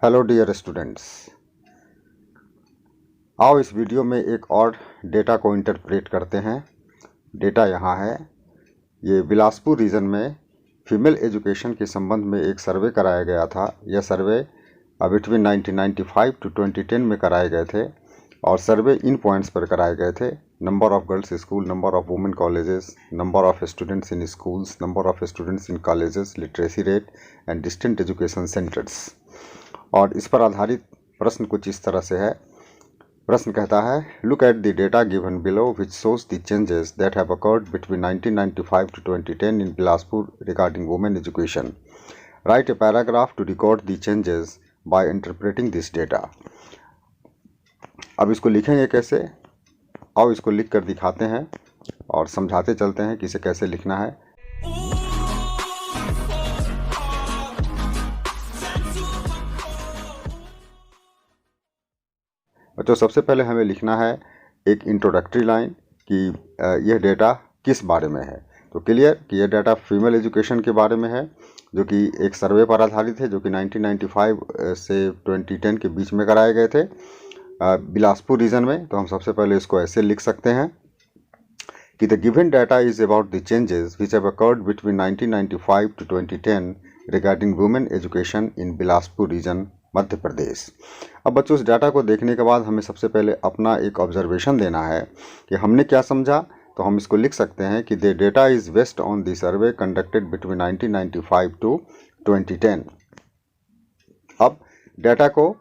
Hello dear students, आओ इस video में एक और डेटा को इंटरप्रेट करते हैं। डेटा यहाँ है। ये बिलासपुर रीजन में फीमेल एजुकेशन के संबंध में एक सर्वे कराया गया था। यह सर्वे बिटवीन 1995 टू 2010 में कराए गए थे और सर्वे इन पॉइंट्स पर कराए गए थे: number of girls school, number of women colleges, number of students in schools, number of students in colleges, literacy rate and distant education centres. और इस पर आधारित प्रश्न कुछ इस तरह से है। प्रश्न कहता है, look at the data given below which shows the changes that have occurred between 1995 to 2010 in Bilaspur regarding women education. Write a paragraph to record the changes by interpreting this data. अब इसको लिखेंगे कैसे? आओ इसको लिख कर दिखाते हैं और समझाते चलते हैं कि इसे कैसे लिखना है। तो सबसे पहले हमें लिखना है एक इंट्रोडक्टरी लाइन कि यह डेटा किस बारे में है। तो क्लियर कि यह डेटा फीमेल एजुकेशन के बारे में है, जो कि एक सर्वे पर आधारित है, जो कि 1995 से 2010 के बीच में कराए गए थे बिलासपुर रीजन में। तो हम सबसे पहले इसको ऐसे लिख सकते हैं कि the given data is about the changes which have occurred between 1995 to 2010 regarding women education in Bilaspur region, Madhya Pradesh. अब बच्चों, इस डाटा को देखने के बाद हमें सबसे पहले अपना एक ऑब्जर्वेशन देना है कि हमने क्या समझा। तो हम इसको लिख सकते हैं कि the data is based on the survey conducted between 1995 to 2010। अब डाटा को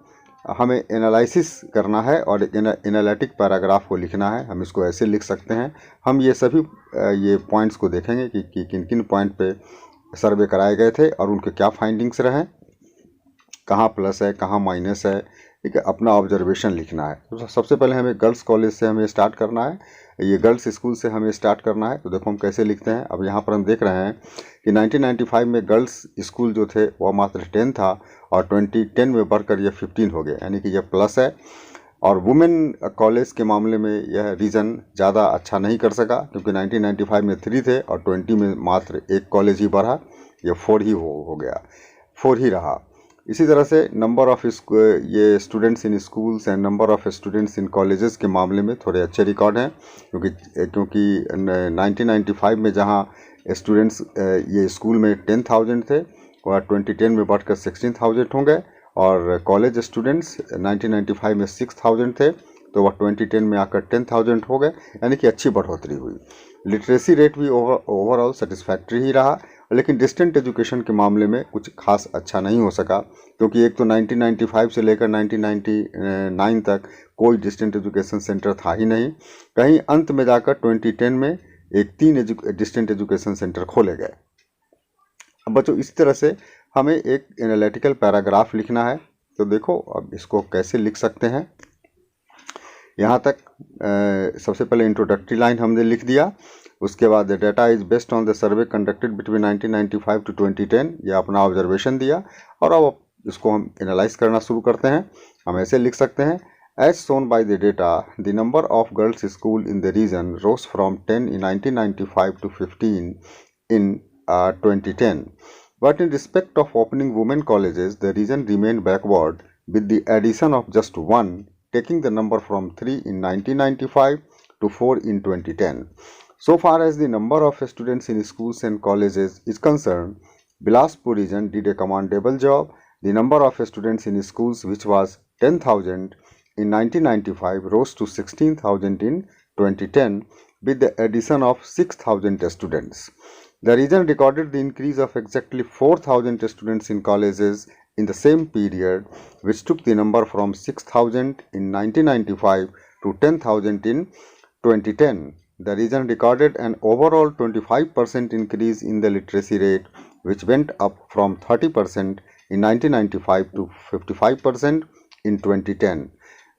हमें एनालिसिस करना है और एनालिटिक पैराग्राफ को लिखना है। हम इसको ऐसे लिख सकते हैं। हम ये सभी ये पॉइंट्स को देखेंगे कि किन किन पॉइंट पे सर्वे कराए गए थे और उनके क्या फाइंडिंग्स रहे, कहाँ प्लस है, कहाँ माइनस है। ठीक है, अपना ऑब्जर्वेशन लिखना है। तो सबसे पहले हमें गर्ल्स कॉलेज से हमें स्टार्ट करना है, ये गर्ल्स स्कूल से हमें स्टार्ट करना है। तो देखो हम कैसे लिखते हैं। अब यहाँ पर हम देख रहे हैं कि 1995 में गर्ल्स स्कूल जो थे वह मात्र 10 था और 2010 में बढ़कर यह 15 हो गया, यानी कि यह प्लस है। और वुमेन कॉलेज के मामले में यह रीज़न ज़्यादा अच्छा नहीं कर सका, क्योंकि 1995 में 3 थे और 20 में मात्र एक कॉलेज ही बढ़ा, यह 4 ही हो गया, 4 ही रहा। इसी तरह से नंबर ऑफ ये students in schools and number of students in colleges के मामले में थोड़े अच्छे रिकॉर्ड हैं, क्योंकि 1995 में जहां स्टूडेंट्स ये स्कूल में 10,000 थे और 2010 में बढ़कर 16,000 हो गए, और कॉलेज स्टूडेंट्स 1995 में 6,000 थे तो वह 2010 में आकर 10,000 हो गए, यानी कि अच्छी बढ़ोतरी हुई। लिटरेसी रेट भी ओवरऑल सेटिस्फैक्ट्री ही रहा, लेकिन डिस्टेंट एजुकेशन के मामले में कुछ खास अच्छा नहीं हो सका, क्योंकि एक तो 1995 से लेकर 1999 तक कोई डिस्टेंट एजुकेशन सेंटर था ही नहीं। कहीं अंत में जाकर 2010 में 3 डिस्टेंट एजुकेशन सेंटर खोले गए। अब बच्चों, इस तरह से हमें एक एनालिटिकल पैराग्राफ लिखना है। तो देखो अब इसको कैसे लिख सकते हैं। यहाँ तक सबसे पहले इंट्रोडक्टरी लाइन हमने लिख दिया। उसके बाद the data is based on the survey conducted between 1995 to 2010, यह अपना ऑब्जर्वेशन दिया। और अब इसको हम एनालाइज करना शुरू करते हैं। हम ऐसे लिख सकते हैं, as shown by the data the number of girls school in the region rose from 10 in 1995 to 15 in 2010, but in respect of opening women colleges the region remained backward with the addition of just 1, taking the number from 3 in 1995 to 4 in 2010. So far as the number of students in schools and colleges is concerned, Bilaspur region did a commendable job. The number of students in schools, which was 10,000 in 1995, rose to 16,000 in 2010 with the addition of 6,000 students. The region recorded the increase of exactly 4,000 students in colleges in the same period, which took the number from 6,000 in 1995 to 10,000 in 2010. The region recorded an overall 25% increase in the literacy rate, which went up from 30% in 1995 to 55% in 2010.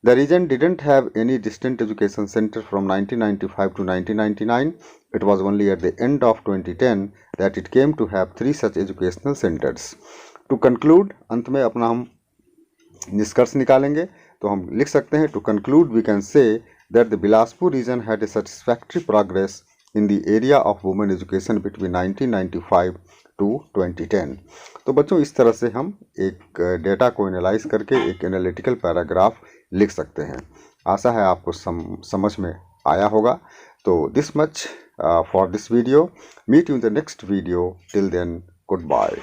The region didn't have any distant education center from 1995 to 1999. It was only at the end of 2010 that it came to have 3 such educational centers. To conclude, अंत में अपना हम निष्कर्ष निकालेंगे। तो हम लिख सकते हैं, to conclude we can say that the Bilaspur region had a satisfactory progress in the area of women education between 1995 to 2010। तो बच्चों इस तरह से हम एक डेटा को एनालाइज करके एक एनालिटिकल पैराग्राफ लिख सकते हैं। आशा है आपको समझ में आया होगा। तो this much for this video. Meet you in the next video. Till then, good bye.